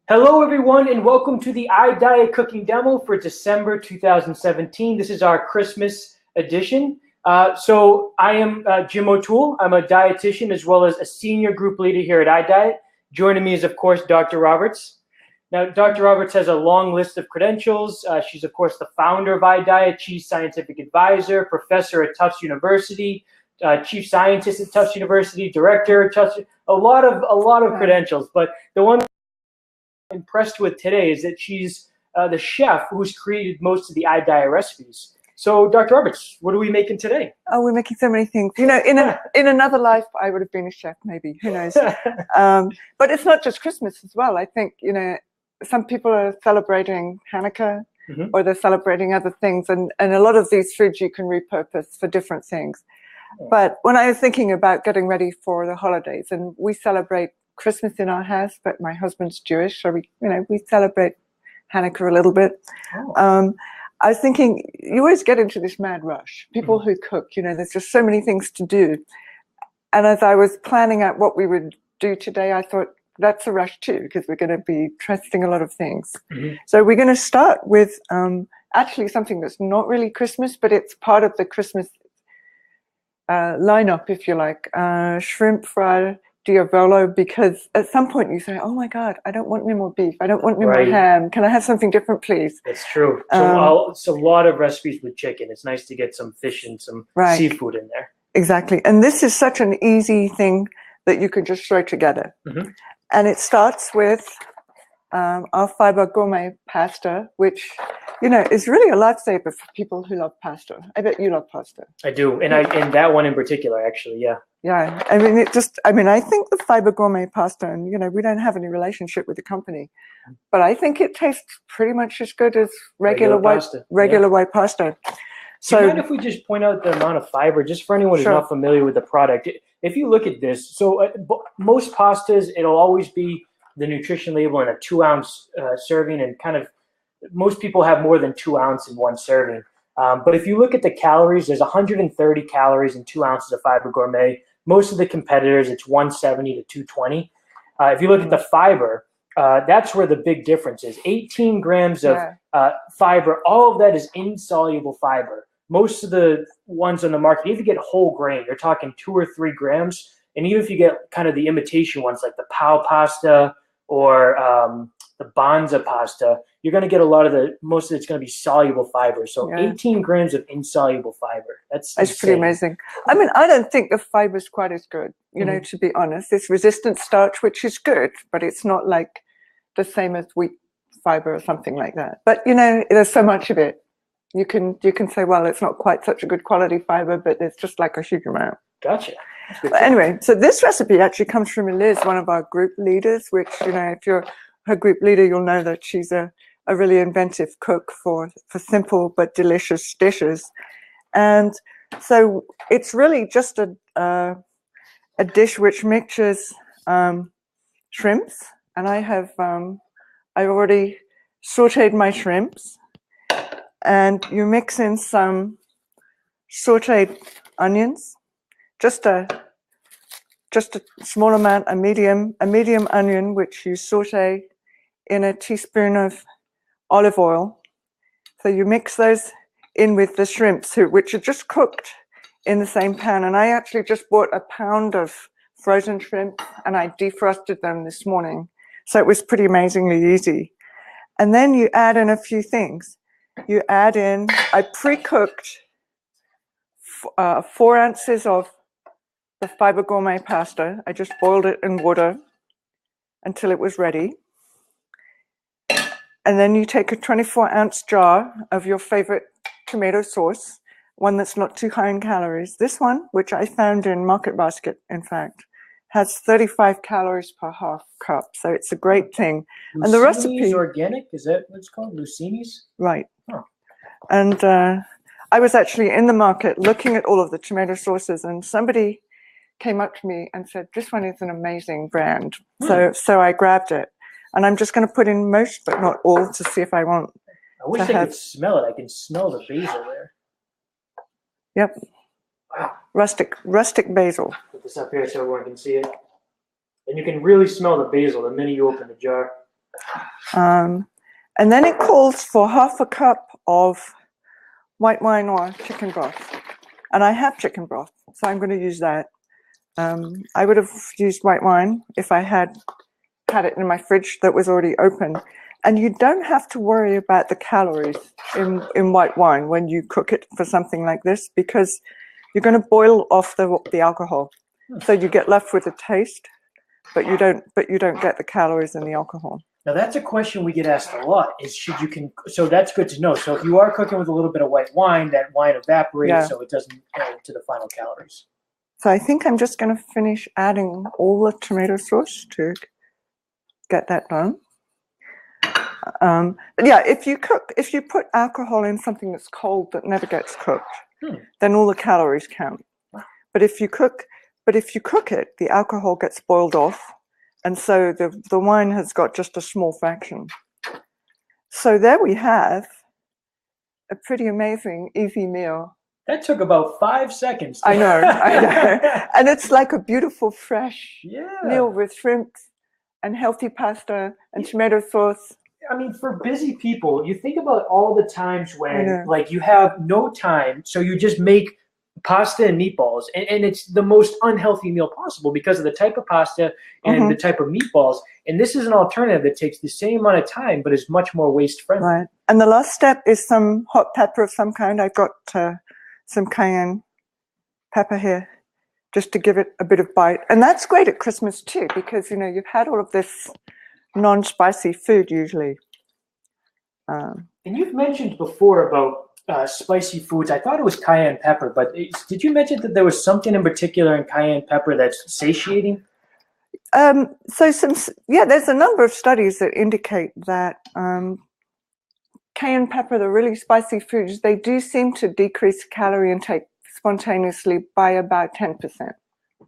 Hello, everyone, and welcome to the iDiet cooking demo for December 2017. This is our Christmas edition. So I am Jim O'Toole. I'm a dietitian as well as a senior group leader here at iDiet. Joining me is, of course, Dr. Roberts. Now, Dr. Roberts has a long list of credentials. She's, of course, the founder of iDiet, chief scientific advisor, professor at Tufts University, chief scientist at Tufts University, director at Tufts. A lot of credentials, but the one impressed with today is that she's the chef who's created most of the iDiet recipes. So, Dr. Roberts, what are we making today? Oh, we're making so many things. You know, in another life, I would have been a chef, maybe. Who knows? But it's not just Christmas as well. I think, you know, some people are celebrating Hanukkah, or they're celebrating other things, and a lot of these foods you can repurpose for different things. But when I was thinking about getting ready for the holidays, and we celebrate Christmas in our house, but my husband's Jewish, so we celebrate Hanukkah a little bit. I was thinking, you always get into this mad rush. People who cook, there's just so many things to do. And as I was planning out what we would do today, I thought that's a rush too, because we're going to be testing a lot of things. So we're going to start with actually something that's not really Christmas, but it's part of the Christmas lineup, if you like, shrimp fried diavolo, because at some point you say, oh my God, I don't want any more beef. I don't want any more ham. Can I have something different, please? That's true. So it's a lot of recipes with chicken. It's nice to get some fish and some seafood in there. Exactly. And this is such an easy thing that you can just throw together. And it starts with our fiber gourmet pasta, which, is really a lifesaver for people who love pasta. I bet you love pasta. I do. And that one in particular, actually, yeah. Yeah, I mean, I think the fiber gourmet pasta, and we don't have any relationship with the company, but I think it tastes pretty much as good as regular white pasta. So, do you mind if we just point out the amount of fiber, just for anyone who's not familiar with the product? If you look at this, so most pastas, it'll always be the nutrition label in a 2-ounce serving, and kind of most people have more than 2 ounces in one serving. But if you look at the calories, there's 130 calories in 2 ounces of fiber gourmet. Most of the competitors, it's 170 to 220. If you look at the fiber, that's where the big difference is. 18 grams of fiber, all of that is insoluble fiber. Most of the ones on the market, if you get whole grain, you're talking 2 or 3 grams. And even if you get kind of the imitation ones like the Pau pasta or the Banza pasta, you're going to get most of it's going to be soluble fiber. So 18 grams of insoluble fiber. That's pretty amazing. I mean, I don't think the fiber's quite as good, to be honest. It's resistant starch, which is good, but it's not like the same as wheat fiber or something like that. But, there's so much of it. You can say, well, it's not quite such a good quality fiber, but it's just like a huge amount. Gotcha. But anyway, so this recipe actually comes from Liz, one of our group leaders, which, if you're her group leader, you'll know that she's a really inventive cook for simple but delicious dishes. And so it's really just a dish which mixtures shrimps. And I've already sauteed my shrimps. And you mix in some sauteed onions, just a small amount, a medium onion, which you saute in a teaspoon of olive oil. So you mix those in with the shrimps, which are just cooked in the same pan. And I actually just bought a pound of frozen shrimp, and I defrosted them this morning. So it was pretty amazingly easy. And then you add in a few things. You add in, I pre-cooked 4 ounces of the fiber gourmet pasta. I just boiled it in water until it was ready. And then you take a 24-ounce jar of your favorite tomato sauce, one that's not too high in calories. This one, which I found in Market Basket, in fact, has 35 calories per half cup. So it's a great thing. Lucini's and the recipe organic, is that what it's called? Lucini's? Right. Oh. And I was actually in the market looking at all of the tomato sauces, and somebody came up to me and said, this one is an amazing brand. So I grabbed it. And I'm just going to put in most, but not all, to see if I want. I wish I could smell it. I can smell the basil there. Yep. Wow. Rustic basil. Put this up here so everyone can see it. And you can really smell the basil the minute you open the jar. And then it calls for half a cup of white wine or chicken broth. And I have chicken broth, so I'm going to use that. I would have used white wine if I had it in my fridge that was already open. And you don't have to worry about the calories in white wine when you cook it for something like this, because you're going to boil off the alcohol. So you get left with a taste, but you don't get the calories and the alcohol. Now that's a question we get asked a lot, is so that's good to know. So if you are cooking with a little bit of white wine, that wine evaporates so it doesn't add to the final calories. So I think I'm just going to finish adding all the tomato sauce to get that done. But yeah, if you put alcohol in something that's cold that never gets cooked, then all the calories count. But if you cook it, the alcohol gets boiled off, and so the wine has got just a small fraction. So there we have a pretty amazing, easy meal. That took about 5 seconds. I know. And it's like a beautiful, fresh meal with shrimp and healthy pasta and tomato sauce. I mean, for busy people, you think about all the times when, like, you have no time, so you just make pasta and meatballs, and it's the most unhealthy meal possible because of the type of pasta and the type of meatballs. And this is an alternative that takes the same amount of time, but is much more waste-friendly. Right. And the last step is some hot pepper of some kind. I've got some cayenne pepper here, just to give it a bit of bite. And that's great at Christmas too, because, you've had all of this non-spicy food usually. And you've mentioned before about spicy foods. I thought it was cayenne pepper, but did you mention that there was something in particular in cayenne pepper that's satiating? There's a number of studies that indicate that cayenne pepper, the really spicy foods, they do seem to decrease calorie intake spontaneously by about 10%.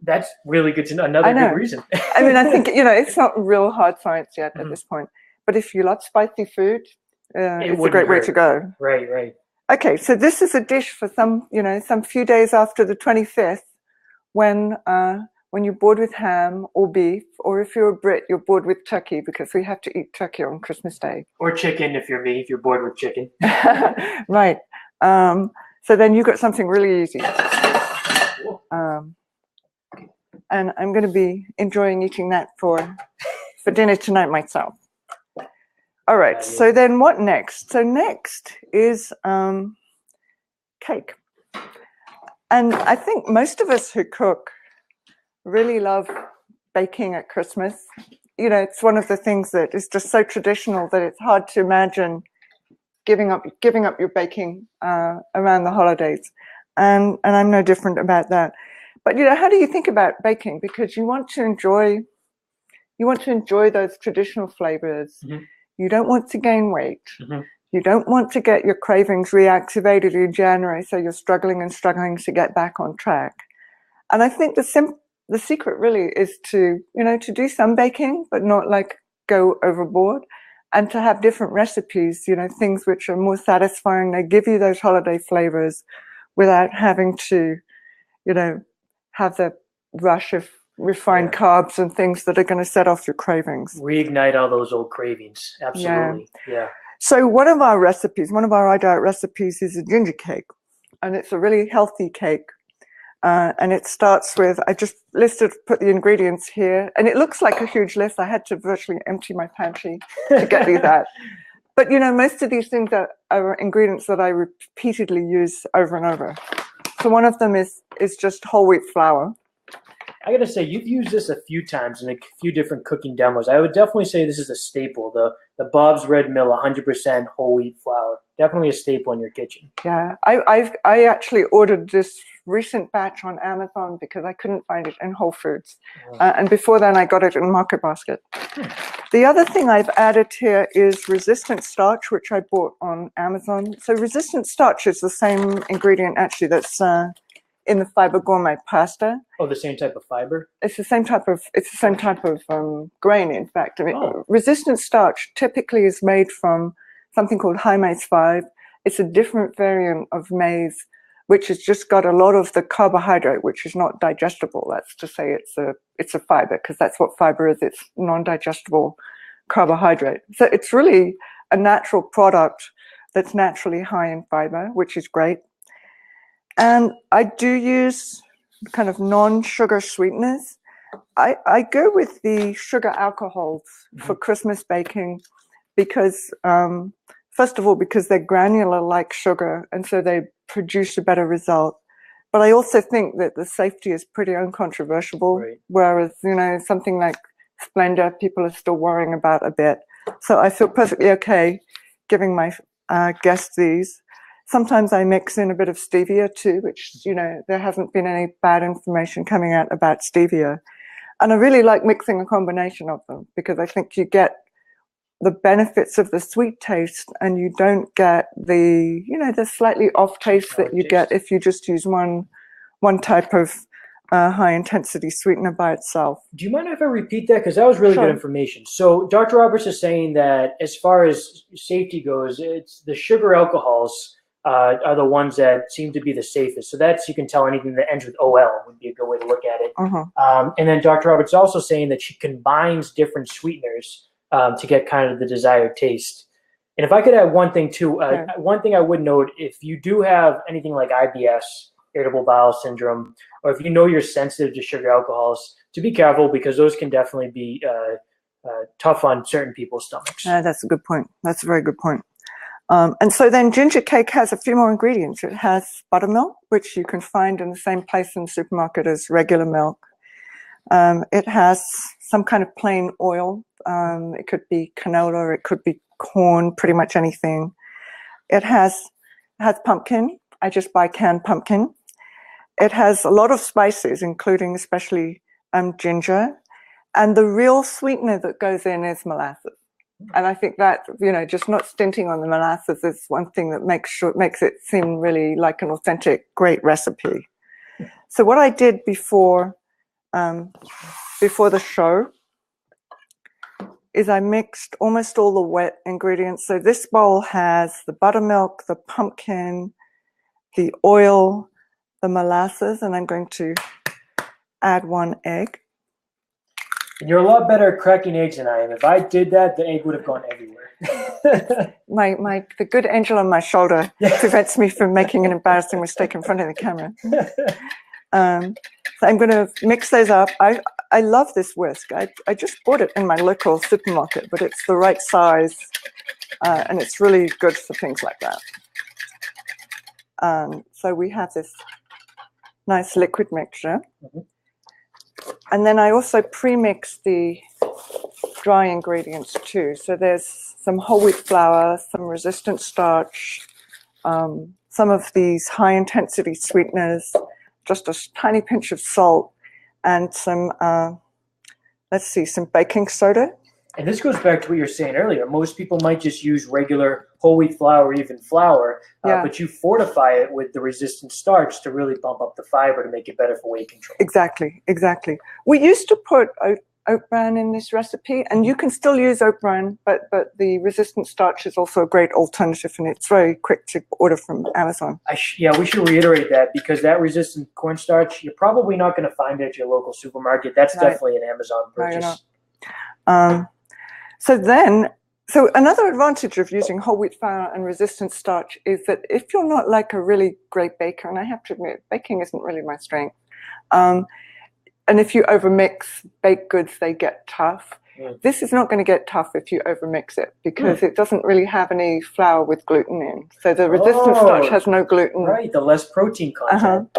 That's really good to know. Another good reason. I mean, I think, it's not real hard science yet at this point. But if you love spicy food, it's a great way to go. Right. Okay, so this is a dish for some few days after the 25th, when you're bored with ham or beef, or if you're a Brit, you're bored with turkey, because we have to eat turkey on Christmas Day. Or chicken if you're me, if you're bored with chicken. Right. So then you've got something really easy. And I'm going to be enjoying eating that for dinner tonight myself. All right, so then what next? So next is cake. And I think most of us who cook really love baking at Christmas. It's one of the things that is just so traditional that it's hard to imagine giving up your baking around the holidays. And I'm no different about that. But how do you think about baking? Because you want to enjoy those traditional flavors. You don't want to gain weight. You don't want to get your cravings reactivated in January, so you're struggling to get back on track. And I think the secret really is to do some baking, but not like go overboard, and to have different recipes, things which are more satisfying. They give you those holiday flavors without having to, have the rush of refined carbs and things that are going to set off your cravings. Reignite all those old cravings. Absolutely. Yeah. So one of our iDiet recipes is a ginger cake, and it's a really healthy cake. And it starts with, I just put the ingredients here, and it looks like a huge list. I had to virtually empty my pantry to get these out. But most of these things are ingredients that I repeatedly use over and over. So one of them is just whole wheat flour. I gotta say, you've used this a few times in a few different cooking demos. I would definitely say this is a staple. The Bob's Red Mill 100% whole wheat flour, definitely a staple in your kitchen. Yeah, I actually ordered this recent batch on Amazon because I couldn't find it in Whole Foods, and before then I got it in Market Basket. The other thing I've added here is resistant starch, which I bought on Amazon. So resistant starch is the same ingredient actually that's in the Fiber Gourmet pasta. Oh, the same type of fiber? It's the same type of grain, in fact. I mean, resistant starch typically is made from something called high maize 5. It's a different variant of maize, which has just got a lot of the carbohydrate, which is not digestible. That's to say it's a fiber, because that's what fiber is. It's non-digestible carbohydrate. So it's really a natural product that's naturally high in fiber, which is great. And I do use kind of non-sugar sweeteners. I go with the sugar alcohols for Christmas baking because, first of all, because they're granular like sugar, and so they produce a better result. But I also think that the safety is pretty uncontroversial, right. Whereas, you know, something like Splenda, people are still worrying about a bit. So I feel perfectly okay giving my guests these. Sometimes I mix in a bit of stevia too, which, you know, there hasn't been any bad information coming out about stevia. And I really like mixing a combination of them because I think you get the benefits of the sweet taste and you don't get the, you know, the slightly off taste that you get if you just use one type of high intensity sweetener by itself. Do you mind if I repeat that? Because that was really good information. So Dr. Roberts is saying that as far as safety goes, it's the sugar alcohols are the ones that seem to be the safest. So that's, you can tell anything that ends with OL would be a good way to look at it. And then Dr. Roberts is also saying that she combines different sweeteners to get kind of the desired taste. And if I could add one thing too, one thing I would note, if you do have anything like IBS, irritable bowel syndrome, or if you know you're sensitive to sugar alcohols, to be careful because those can definitely be tough on certain people's stomachs. That's a good point. That's a very good point. And so then ginger cake has a few more ingredients. It has buttermilk, which you can find in the same place in the supermarket as regular milk. It has some kind of plain oil. It could be canola, it could be corn, pretty much anything. It has pumpkin. I just buy canned pumpkin. It has a lot of spices, including especially ginger. And the real sweetener that goes in is molasses. And I think that, you know, just not stinting on the molasses is one thing that makes it seem really like an authentic, great recipe. So what I did before the show is I mixed almost all the wet ingredients. So this bowl has the buttermilk, the pumpkin, the oil, the molasses, and I'm going to add 1 egg. And you're a lot better at cracking eggs than I am. If I did that, the egg would have gone everywhere. The good angel on my shoulder prevents me from making an embarrassing mistake in front of the camera. So I'm going to mix those up. I love this whisk. I just bought it in my local supermarket, but it's the right size, and it's really good for things like that. So we have this nice liquid mixture. And then I also pre-mix the dry ingredients too. So there's some whole wheat flour, some resistant starch, some of these high intensity sweeteners, just a tiny pinch of salt, and some, some baking soda. And this goes back to what you were saying earlier. Most people might just use regular whole wheat flour or even flour, but you fortify it with the resistant starch to really bump up the fiber to make it better for weight control. Exactly, exactly. We used to put oat bran in this recipe, and you can still use oat bran, but the resistant starch is also a great alternative, and it's very quick to order from Amazon. We should reiterate that, because that resistant cornstarch, you're probably not going to find it at your local supermarket. That's definitely an Amazon purchase. No, So another advantage of using whole wheat flour and resistant starch is that if you're not like a really great baker, and I have to admit, baking isn't really my strength, and if you overmix baked goods, they get tough. This is not going to get tough if you overmix it, because it doesn't really have any flour with gluten in. So the resistant starch has no gluten. Right, the less protein content.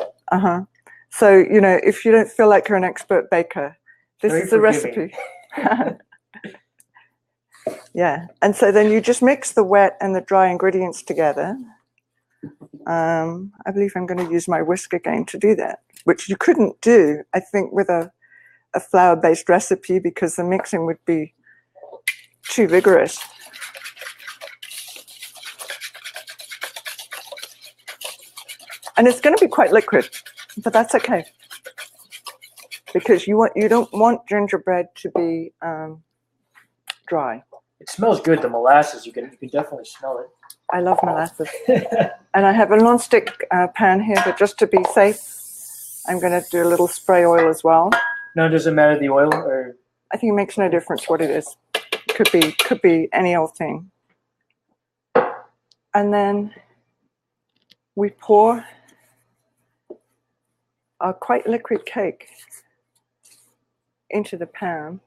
So, you know, if you don't feel like you're an expert baker, this is a recipe. Yeah, and so then you just mix the wet and the dry ingredients together. I believe I'm going to use my whisk again to do that, which you couldn't do, I think, with a flour-based recipe, because the mixing would be too vigorous. And it's going to be quite liquid, but that's okay, because you don't want gingerbread to be dry. It smells good, the molasses. You can definitely smell it. I love molasses. And I have a non-stick pan here, but just to be safe, I'm going to do a little spray oil as well. No, does it matter the oil? Or I think it makes no difference what it is. It could be any old thing. And then we pour our quite liquid cake into the pan,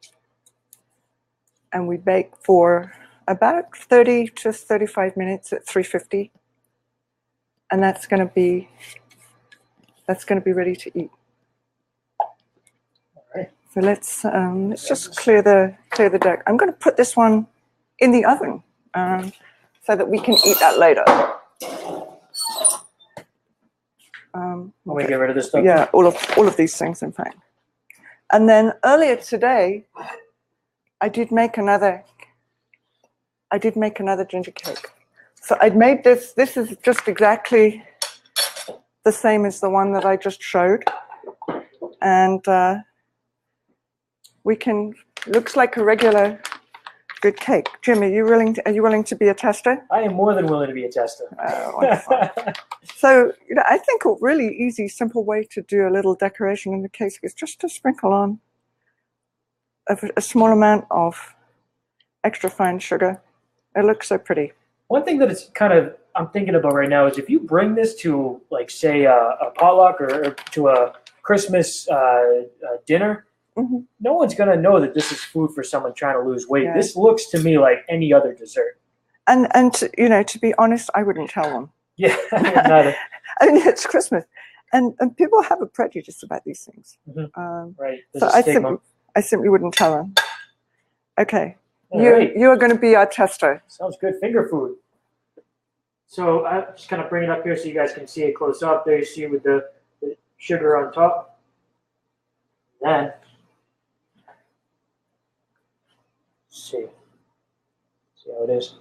and we bake for about 30 to 35 minutes at 350, and that's going to be ready to eat. All right. So let's just clear the deck. I'm going to put this one in the oven so that we can eat that later. Let me get rid of this stuff. Yeah, all of these things, in fact. And then earlier today, I did make another ginger cake. So I'd made this. This is just exactly the same as the one that I just showed, and looks like a regular good cake. Jim, are you willing to be a tester? I am more than willing to be a tester. Wonderful. So, I think a really easy, simple way to do a little decoration in the cake is just to sprinkle on a small amount of extra fine sugar. It looks so pretty. One thing that it's I'm thinking about right now is if you bring this to, like, say, a potluck or to a Christmas dinner, mm-hmm. No one's going to know that this is food for someone trying to lose weight. Yeah. This looks to me like any other dessert. And to be honest, I wouldn't tell them. Yeah, neither. I mean, it's Christmas, and people have a prejudice about these things. Mm-hmm. Right. So I simply wouldn't tell them. Okay, right. You are going to be our tester. Sounds good. Finger food. So I just kind of bring it up here so you guys can see it close up. There you see with the sugar on top. Then see how it is.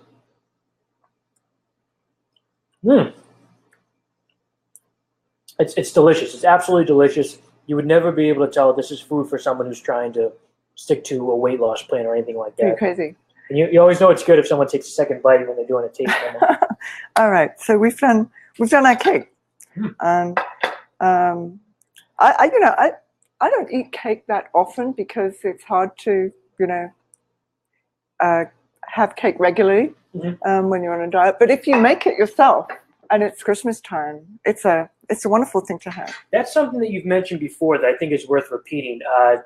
It's delicious. It's absolutely delicious. You would never be able to tell this is food for someone who's trying to stick to a weight loss plan or anything like that. You're crazy. And you always know it's good if someone takes a second bite when they're doing a taste demo. All right, so we've done our cake, and I don't eat cake that often because it's hard to have cake regularly when you're on a diet. But if you make it yourself and it's Christmas time, it's a wonderful thing to have. That's something that you've mentioned before that I think is worth repeating.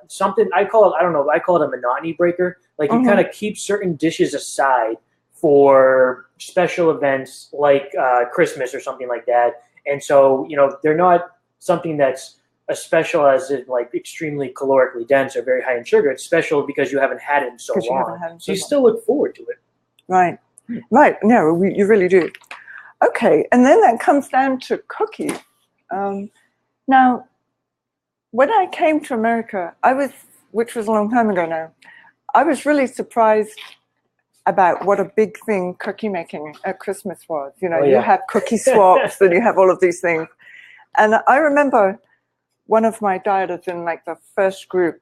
Something I call it a monotony breaker. Like you kind of keep certain dishes aside for special events like Christmas or something like that. And so, they're not something that's as special as it, like, extremely calorically dense or very high in sugar. It's special because you haven't had it in so long. So you still look forward to it. Right. Right. No, you really do. Okay. And then that comes down to cookies. Now, when I came to America, which was a long time ago now, I was really surprised about what a big thing cookie making at Christmas was. You have cookie swaps and you have all of these things. And I remember one of my dieters in like the first group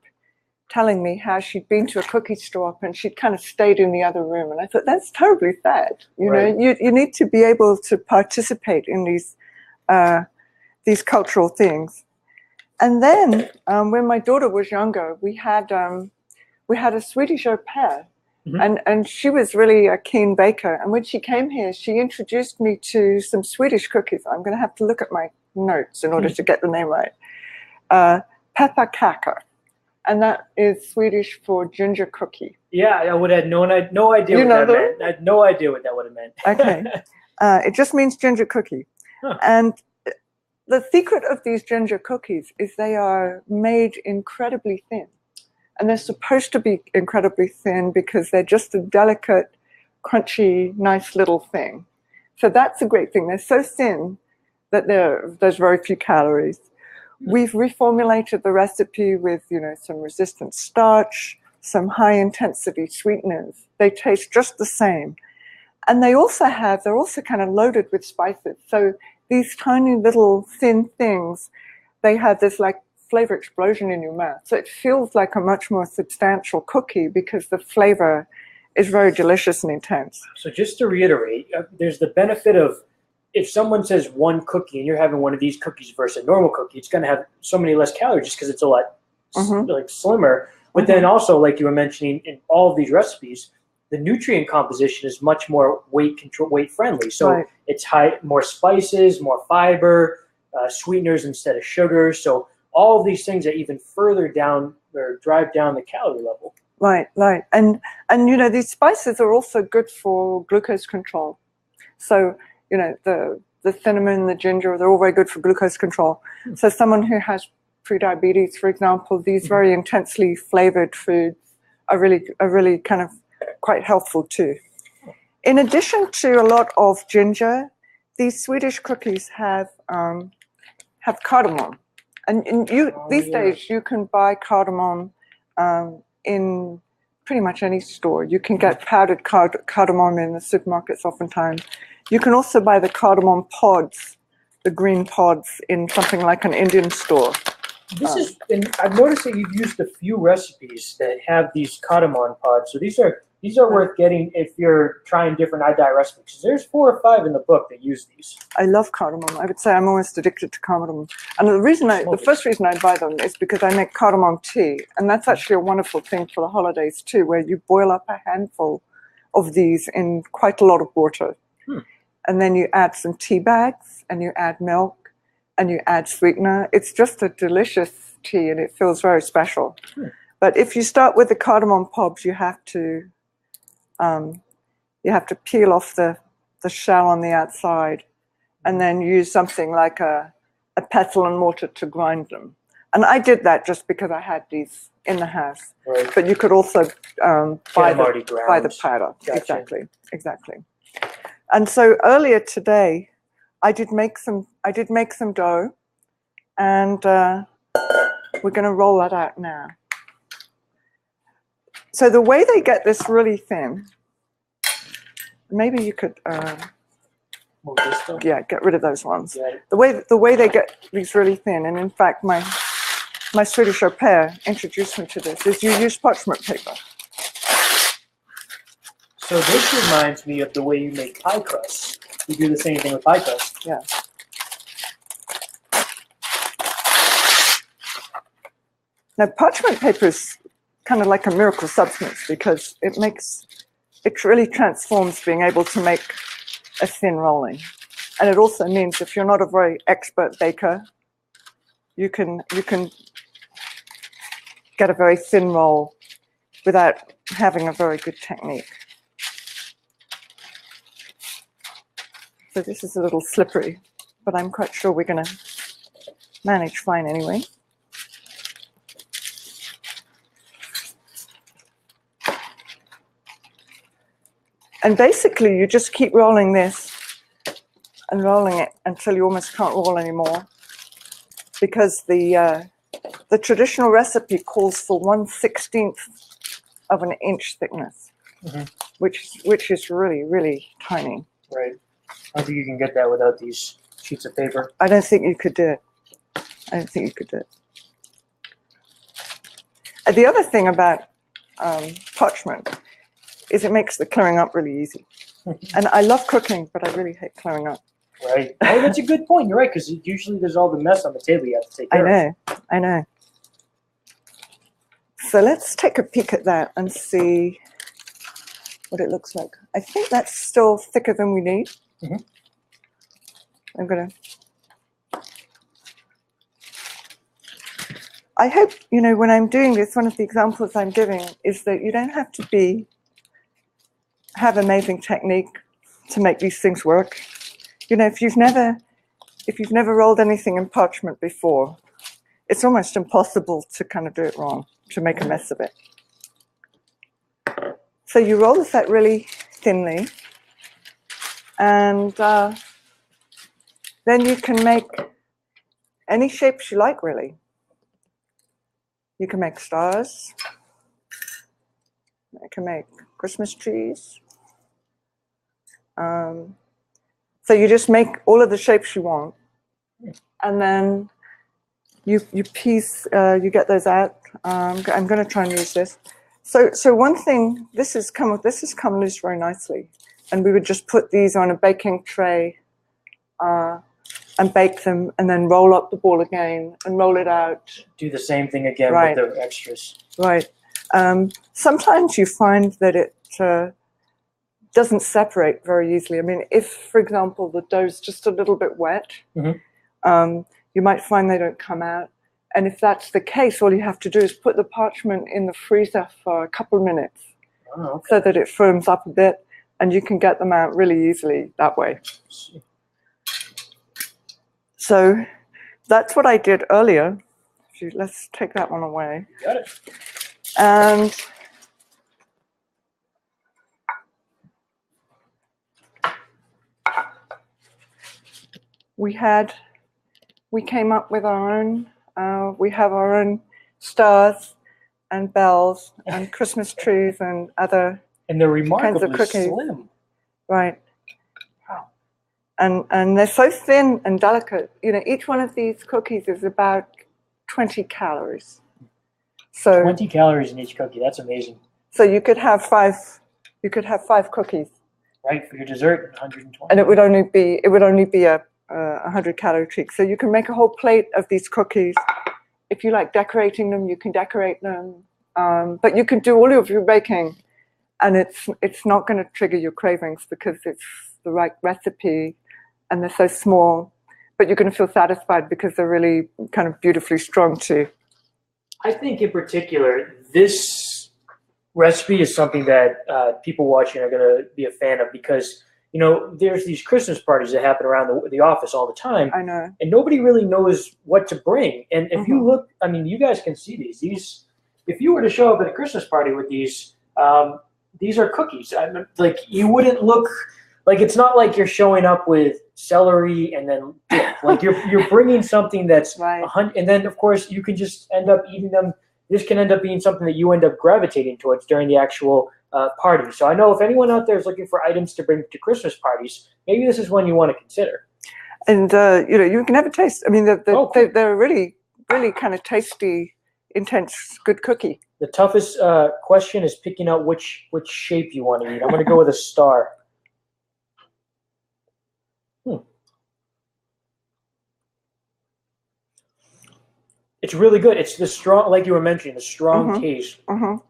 telling me how she'd been to a cookie swap and she'd kind of stayed in the other room. And I thought, that's totally sad. You need to be able to participate in these cultural things. And then when my daughter was younger, we had a Swedish au pair. And she was really a keen baker. And when she came here, she introduced me to some Swedish cookies. I'm going to have to look at my notes in order to get the name right. Pepparkaka. And that is Swedish for ginger cookie. Yeah, I would have no idea what that meant. I had no idea what that would have meant. Okay. It just means ginger cookie. Huh. And the secret of these ginger cookies is they are made incredibly thin. And they're supposed to be incredibly thin because they're just a delicate, crunchy, nice little thing. So that's a great thing. They're so thin that there's very few calories. We've reformulated the recipe with, some resistant starch, some high-intensity sweeteners. They taste just the same. And they're also kind of loaded with spices. So these tiny little thin things, they have this like flavor explosion in your mouth. So it feels like a much more substantial cookie because the flavor is very delicious and intense. So just to reiterate, there's the benefit of if someone says one cookie and you're having one of these cookies versus a normal cookie, it's going to have so many less calories just because it's a lot like slimmer. But then also, like you were mentioning, in all of these recipes, the nutrient composition is much more weight friendly. So Right. it's more spices, more fiber, sweeteners instead of sugar. So all of these things that even further down or drive down the calorie level. Right, right. And you know, these spices are also good for glucose control. So, you know, the cinnamon, the ginger, they're all very good for glucose control. So someone who has prediabetes, for example, these very intensely flavored foods are really kind of quite helpful too. In addition to a lot of ginger, these Swedish cookies have cardamom. And these days you can buy cardamom in pretty much any store. You can get powdered cardamom in the supermarkets oftentimes. You can also buy the cardamom pods, the green pods, in something like an Indian store. I've noticed that you've used a few recipes that have these cardamom pods. So these are worth getting if you're trying different iDiet recipes. There's 4 or 5 in the book that use these. I love cardamom. I would say I'm almost addicted to cardamom. And the first reason I buy them is because I make cardamom tea. And that's actually a wonderful thing for the holidays too, where you boil up a handful of these in quite a lot of water. And then you add some tea bags and you add milk and you add sweetener. It's just a delicious tea and it feels very special. But if you start with the cardamom pods, you have to peel off the shell on the outside and then use something like a pestle and mortar to grind them. And I did that just because I had these in the house. Right. But you could also buy the powder. Gotcha. Exactly. And so earlier today, I did make some dough, and we're going to roll that out now. So the way they get this really thin, maybe you could, get rid of those ones. Yeah. The way they get these really thin, and in fact, my Swedish au pair introduced me to this, is you use parchment paper. So this reminds me of the way you make pie crust. You do the same thing with pie crust. Yeah. Now, parchment paper is kind of like a miracle substance because it really transforms being able to make a thin rolling. And it also means if you're not a very expert baker, you can get a very thin roll without having a very good technique. So this is a little slippery, but I'm quite sure we're going to manage fine anyway. And basically, you just keep rolling this and rolling it until you almost can't roll anymore, because the traditional recipe calls for 1/16 of an inch thickness, which is really, really tiny. Right. I don't think you can get that without these sheets of paper. I don't think you could do it. The other thing about parchment is it makes the clearing up really easy. And I love cooking, but I really hate clearing up. Right. Oh, that's a good point. You're right, because usually there's all the mess on the table you have to take care of. I know. So let's take a peek at that and see what it looks like. I think that's still thicker than we need. I'm going to... I hope, when I'm doing this, one of the examples I'm giving is that you don't have to have amazing technique to make these things work. If you've never rolled anything in parchment before, it's almost impossible to kind of do it wrong, to make a mess of it. So you roll this out really thinly, and then you can make any shapes you like, really. You can make stars. I can make Christmas trees. So you just make all of the shapes you want, and then you get those out. I'm going to try and use this. So one thing, this has come loose very nicely, and we would just put these on a baking tray and bake them, and then roll up the ball again and roll it out. Do the same thing again with the extras. Right. Sometimes you find that doesn't separate very easily. I mean, if, for example, the dough's just a little bit wet, you might find they don't come out. And if that's the case, all you have to do is put the parchment in the freezer for a couple of minutes so that it firms up a bit, and you can get them out really easily that way. So that's what I did earlier. Let's take that one away. Got it. And we came up with our own, we have our own stars and bells and Christmas trees and other and they're remarkably kinds of cookies. slim. Right. Wow. And they're so thin and delicate. You know, each one of these cookies is about 20 calories. So 20 calories in each cookie. That's amazing. So you could have five cookies. Right, for your dessert, 120. And it would only be a 100-calorie treat. So you can make a whole plate of these cookies. If you like decorating them, you can decorate them. But you can do all of your baking, and it's not going to trigger your cravings because it's the right recipe, and they're so small. But you're going to feel satisfied because they're really kind of beautifully strung too. I think in particular, this recipe is something that people watching are going to be a fan of because, you know, there's these Christmas parties that happen around the office all the time. I know. And nobody really knows what to bring. And if you look, I mean, you guys can see these. If you were to show up at a Christmas party with these are cookies. Like, you wouldn't look, like, it's not like you're showing up with celery and then dip. Like, you're bringing something that's right. And then, of course, you can just end up eating them. This can end up being something that you end up gravitating towards during the actual party. So I know if anyone out there is looking for items to bring to Christmas parties, maybe this is one you want to consider. And you know, you can have a taste. I mean, they're really, really kind of tasty, intense, good cookie. The toughest question is picking out which shape you want to eat. I'm going to go with a star. It's really good. It's the strong, like you were mentioning, the strong taste. In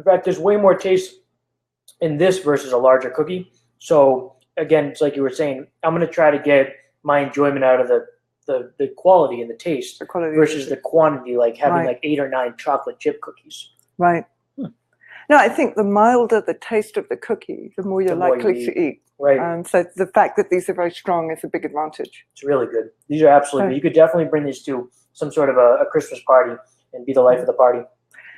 fact, there's way more taste in this versus a larger cookie. So again, it's like you were saying, I'm going to try to get my enjoyment out of the quality and the taste versus the quantity, like having like 8 or 9 chocolate chip cookies. Right. No, I think the milder the taste of the cookie, the more you're likely to eat. Right. So the fact that these are very strong is a big advantage. It's really good. These are absolutely, you could definitely bring these to some sort of a Christmas party and be the life of the party.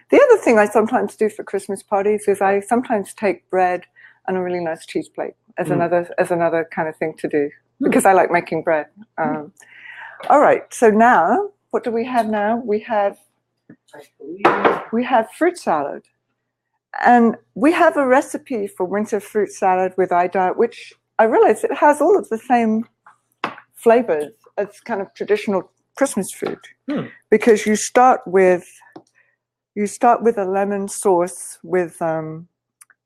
The other thing I sometimes do for Christmas parties is I sometimes take bread and a really nice cheese plate as another kind of thing to do because I like making bread. All right, so now what do we have now? We have fruit salad, and we have a recipe for winter fruit salad with iDiet, which I realize it has all of the same flavors as kind of traditional Christmas food, because you start with a lemon sauce with some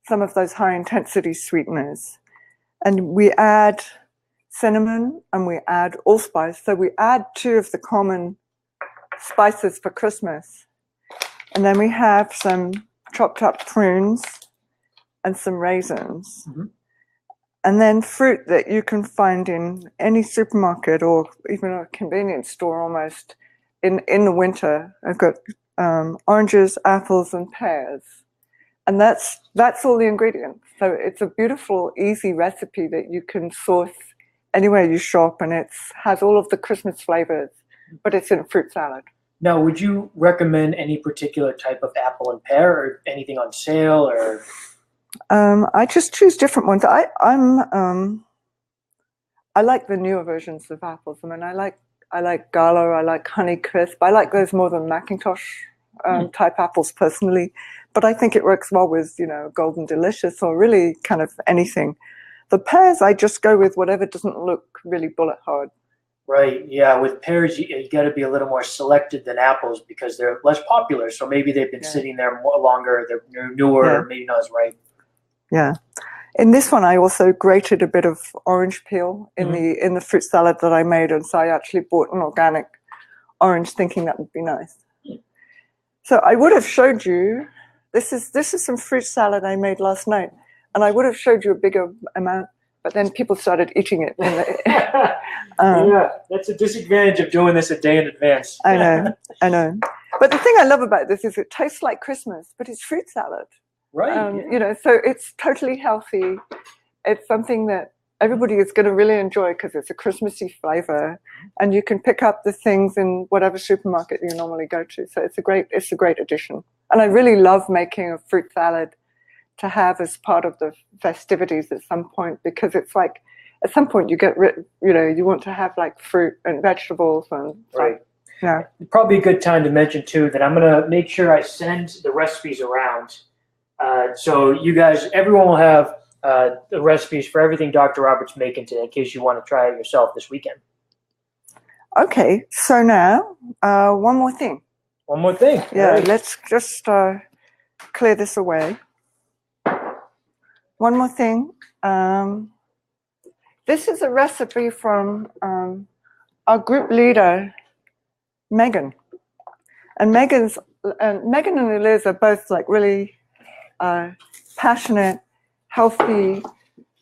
of those high intensity sweeteners, and we add cinnamon and we add allspice. So we add 2 of the common spices for Christmas, and then we have some chopped up prunes and some raisins. And then fruit that you can find in any supermarket or even a convenience store almost in the winter. I've got oranges, apples, and pears. And that's all the ingredients. So it's a beautiful, easy recipe that you can source anywhere you shop, and it has all of the Christmas flavors, but it's in a fruit salad. Now, would you recommend any particular type of apple and pear or anything on sale or... I just choose different ones. I like the newer versions of apples. I mean, I like Gala, I like Honeycrisp. I like those more than Macintosh type apples personally. But I think it works well with, you know, Golden Delicious or really kind of anything. The pears, I just go with whatever doesn't look really bullet hard. Right. Yeah. With pears, you got to be a little more selected than apples because they're less popular. So maybe they've been sitting there more longer. They're newer, maybe not as ripe. Yeah. In this one, I also grated a bit of orange peel in the fruit salad that I made, and so I actually bought an organic orange, thinking that would be nice. So I would have showed you. This is some fruit salad I made last night. And I would have showed you a bigger amount, but then people started eating it. Yeah, that's a disadvantage of doing this a day in advance. I know. But the thing I love about this is it tastes like Christmas, but it's fruit salad. Right. You know, so it's totally healthy. It's something that everybody is going to really enjoy because it's a Christmassy flavor, and you can pick up the things in whatever supermarket you normally go to. So it's a great addition. And I really love making a fruit salad to have as part of the festivities at some point, because it's like at some point you you want to have like fruit and vegetables and right. Yeah. Probably a good time to mention too that I'm gonna make sure I send the recipes around, so you guys, everyone will have the recipes for everything Dr. Robert's making today, in case you want to try it yourself this weekend. Okay, so now one more thing. One more thing. Yeah, right. Let's just clear this away. One more thing. This is a recipe from our group leader, Megan. And Megan and Liz are both like really passionate, healthy,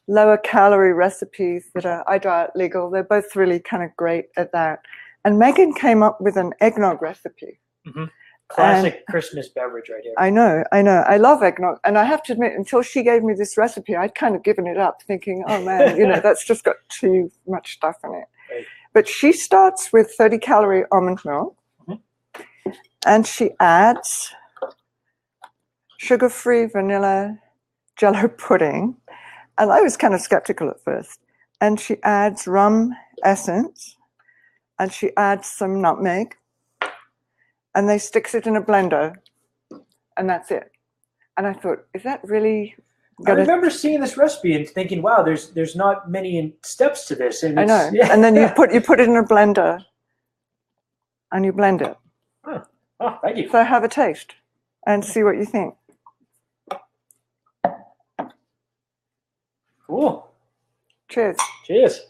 lower calorie recipes that are iDiet legal. They're both really kind of great at that. And Megan came up with an eggnog recipe. Mm-hmm. Classic Christmas beverage right here. I know. I love eggnog. And I have to admit, until she gave me this recipe, I'd kind of given it up, thinking, oh man, that's just got too much stuff in it. Right. But she starts with 30-calorie almond milk, and she adds sugar-free vanilla Jell-O pudding. And I was kind of skeptical at first. And she adds rum essence, and she adds some nutmeg, and they sticks it in a blender, and that's it. And I thought, is that really I remember seeing this recipe and thinking, wow, there's not many steps to this. And I know. Yeah. And then you put it in a blender, and you blend it. Oh, thank you. So have a taste and see what you think. Cool. Cheers. Cheers.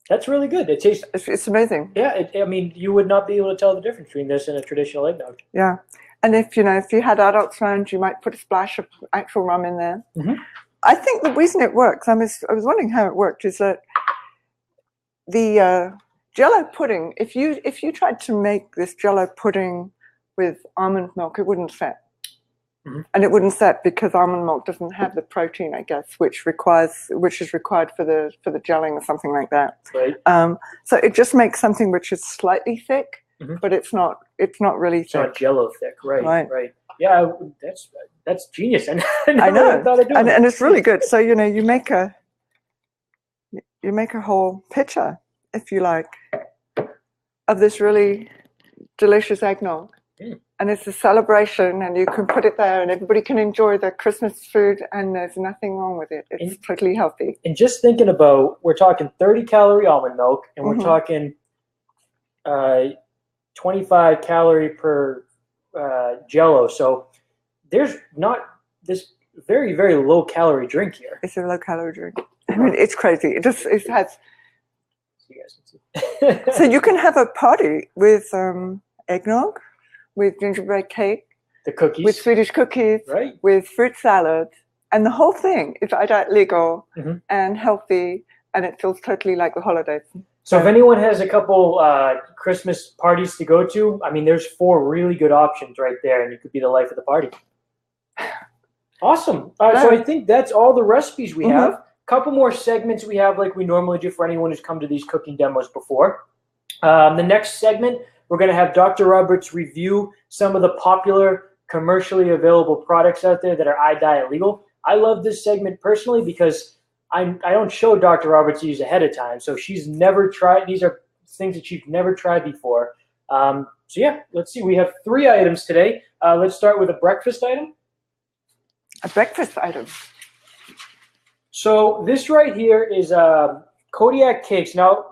That's really good. It tastes. It's amazing. Yeah, I mean, you would not be able to tell the difference between this and a traditional eggnog. Yeah, and if you had adults around, you might put a splash of actual rum in there. Mm-hmm. I think the reason it works, I was wondering how it worked, is that the Jell-O pudding. If you tried to make this Jell-O pudding with almond milk, it wouldn't set. Mm-hmm. And it wouldn't set because almond milk doesn't have the protein, I guess, which is required for the gelling or something like that. Right. So it just makes something which is slightly thick, mm-hmm. but it's not really thick. It's not Jell-O thick, right? Yeah, that's genius. I know. Thought I'd do it. And it's really good. So you make a whole pitcher, if you like, of this really delicious eggnog. Mm. And it's a celebration, and you can put it there, and everybody can enjoy the Christmas food, and there's nothing wrong with it. It's totally healthy. And just thinking about, we're talking 30-calorie almond milk, and we're talking 25 calorie per Jell-O. So there's not this very, very low calorie drink here. It's a low calorie drink. I mean, it's crazy. It has. You guys can see. So you can have a party with eggnog, with gingerbread cake, the cookies, with Swedish cookies, right? With fruit salad, and the whole thing is iDiet legal and healthy, and it feels totally like the holidays. So if anyone has a couple Christmas parties to go to, I mean, there's 4 really good options right there, and you could be the life of the party. Awesome. So I think that's all the recipes we have. Couple more segments we have, like we normally do for anyone who's come to these cooking demos before. The next segment, we're going to have Dr. Roberts review some of the popular commercially available products out there that are iDiet legal. I love this segment personally because I don't show Dr. Roberts these ahead of time, so she's never tried. These are things that she's never tried before. So yeah, let's see. We have 3 items today. Let's start with a breakfast item. A breakfast item. So this right here is Kodiak Cakes. Now,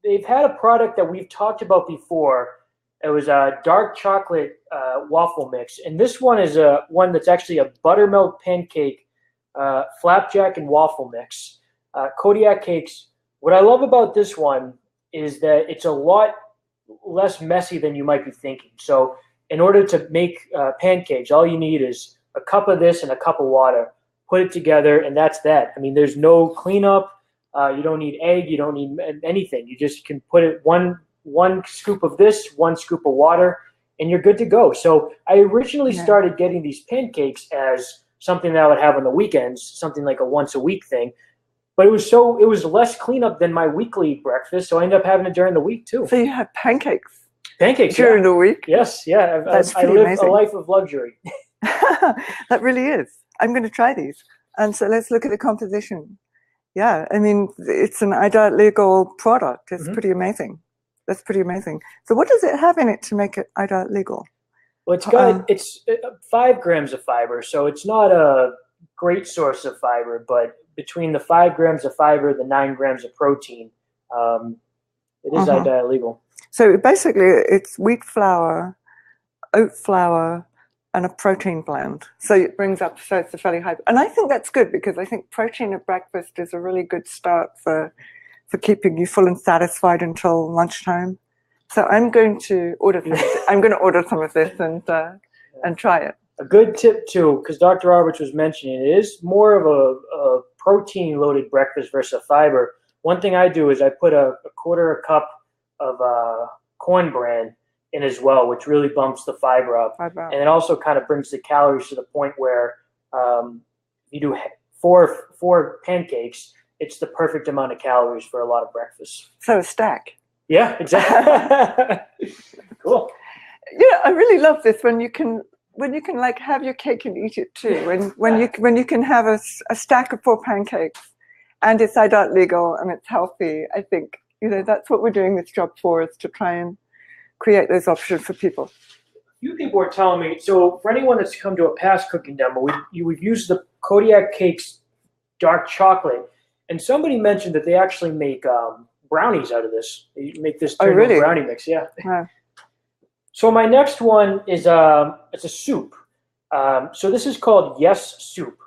they've had a product that we've talked about before. It was a dark chocolate waffle mix. And this one is one that's actually a buttermilk pancake, flapjack and waffle mix. Kodiak Cakes. What I love about this one is that it's a lot less messy than you might be thinking. So in order to make pancakes, all you need is a cup of this and a cup of water. Put it together, and that's that. I mean, there's no cleanup. You don't need egg. You don't need anything. You just can put it one scoop of this, one scoop of water, and you're good to go. So I originally started getting these pancakes as something that I would have on the weekends, something like a once a week thing. But it was less cleanup than my weekly breakfast, so I ended up having it during the week too. So you have pancakes during the week? Yes, yeah. I live amazing. A life of luxury. That really is. I'm going to try these. And so let's look at the composition. Yeah, I mean, it's an iDiet legal product. It's pretty amazing. That's pretty amazing. So what does it have in it to make it iDiet legal? Well, it's 5 grams of fiber, so it's not a great source of fiber, but between the 5 grams of fiber, the 9 grams of protein, it is iDiet legal. So basically, it's wheat flour, oat flour, and a protein blend. So it brings up, so it's a fairly high, and I think that's good because I think protein at breakfast is a really good start for keeping you full and satisfied until lunchtime. So I'm going to order some. I'm going to order some of this and try it. A good tip too, because Dr. Roberts was mentioning, it is more of a protein-loaded breakfast versus a fiber. One thing I do is I put a quarter cup of corn bran in as well, which really bumps the fiber up. And it also kind of brings the calories to the point where you do four pancakes, it's the perfect amount of calories for a lot of breakfast. So a stack. Yeah, exactly. Cool. Yeah, I really love this when you can like have your cake and eat it too. When you can have a stack of 4 pancakes and it's iDiet legal and it's healthy. I think that's what we're doing this job for, is to try and create those options for people. A few people are telling me, so for anyone that's come to a past cooking demo, we've used the Kodiak Cakes dark chocolate, and somebody mentioned that they actually make brownies out of this. They make this brownie mix, yeah. Wow. So my next one is it's a soup. So this is called Yes Soup.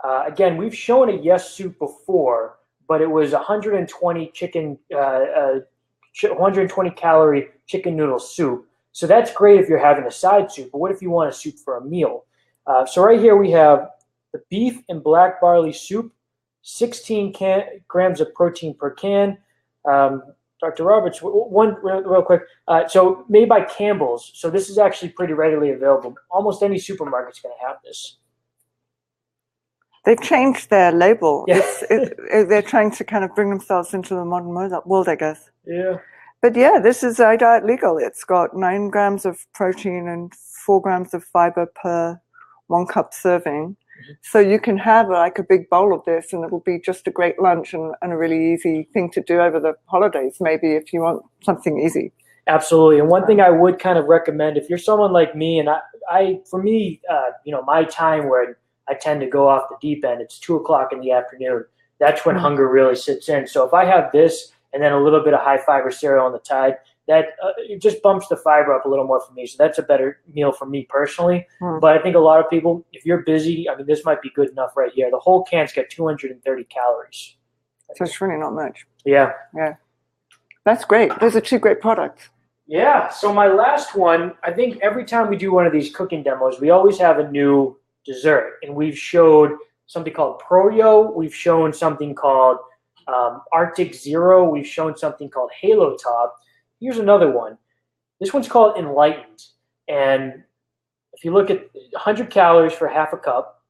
Again, we've shown a Yes Soup before, but it was 120 calorie chicken noodle soup. So that's great if you're having a side soup, but what if you want a soup for a meal? So right here we have the beef and black barley soup, 16 grams of protein per can. Dr. Roberts, one real quick. So made by Campbell's. So this is actually pretty readily available. Almost any supermarket's going to have this. They've changed their label. Yeah. They're trying to kind of bring themselves into the modern world, I guess. Yeah. But yeah, this is iDiet legal. It's got 9 grams of protein and 4 grams of fiber per 1 cup serving. So you can have like a big bowl of this and it'll be just a great lunch and a really easy thing to do over the holidays, maybe, if you want something easy. Absolutely. And one thing I would kind of recommend, if you're someone like me, and for me, my time where I tend to go off the deep end, it's 2 o'clock in the afternoon. That's when hunger really sits in. So if I have this and then a little bit of high fiber cereal on the side, that it just bumps the fiber up a little more for me. So that's a better meal for me personally. But I think a lot of people, if you're busy, I mean, this might be good enough right here. The whole can's got 230 calories. So it's really not much. Yeah. Yeah. That's great. Those are 2 great products. Yeah. So my last one, I think every time we do one of these cooking demos, we always have a new dessert. And we've showed something called Proyo. We've shown something called Arctic Zero. We've shown something called Halo Top. Here's another one. This one's called Enlightened. And if you look at 100 calories for half a cup,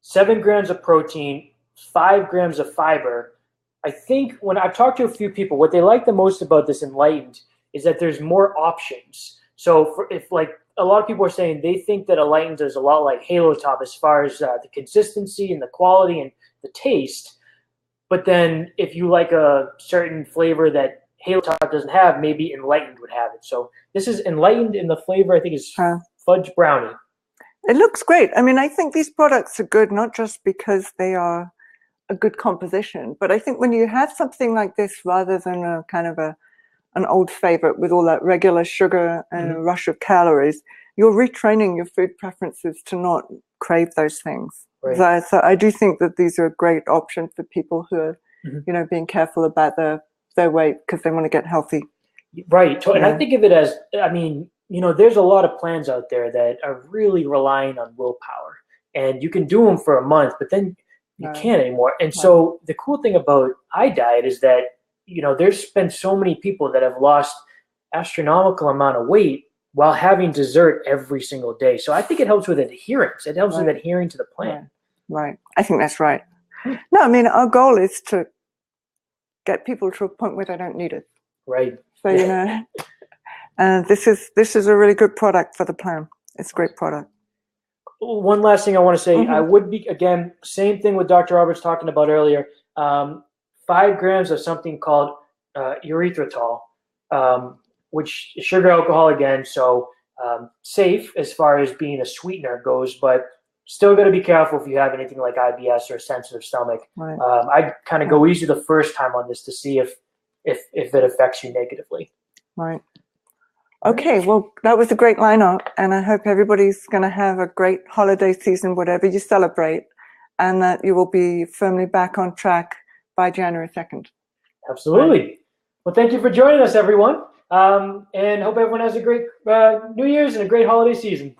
7 grams of protein, 5 grams of fiber. I think when I've talked to a few people, what they like the most about this Enlightened is that there's more options. So if like a lot of people are saying they think that Enlightened is a lot like Halo Top as far as the consistency and the quality and the taste. But then if you like a certain flavor that Halo Top doesn't have, maybe Enlightened would have it. So this is Enlightened, and the flavor I think is fudge brownie. It looks great. I mean, I think these products are good not just because they are a good composition, but I think when you have something like this rather than a kind of an old favorite with all that regular sugar and a rush of calories, you're retraining your food preferences to not crave those things. Right. So I do think that these are a great option for people who are, being careful about their weight because they want to get healthy. Right. And I think of it as, I mean, there's a lot of plans out there that are really relying on willpower, and you can do them for a month, but then you can't anymore. And so the cool thing about iDiet is that, there's been so many people that have lost astronomical amount of weight while having dessert every single day. So I think it helps with adherence. It helps with adhering to the plan. Right. I think that's right. No, I mean, our goal is to get people to a point where they don't need it. Right. So, this is a really good product for the plan. It's a great product. One last thing I want to say, I would be, again, same thing with Dr. Roberts talking about earlier, 5 grams of something called erythritol, which is sugar alcohol again, so safe as far as being a sweetener goes, but still got to be careful if you have anything like IBS or a sensitive stomach. Right. I'd kind of go easy the first time on this to see if it affects you negatively. Right. Okay, well, that was a great lineup, and I hope everybody's going to have a great holiday season, whatever you celebrate, and that you will be firmly back on track by January 2nd. Absolutely. Right. Well, thank you for joining us, everyone, and hope everyone has a great New Year's and a great holiday season.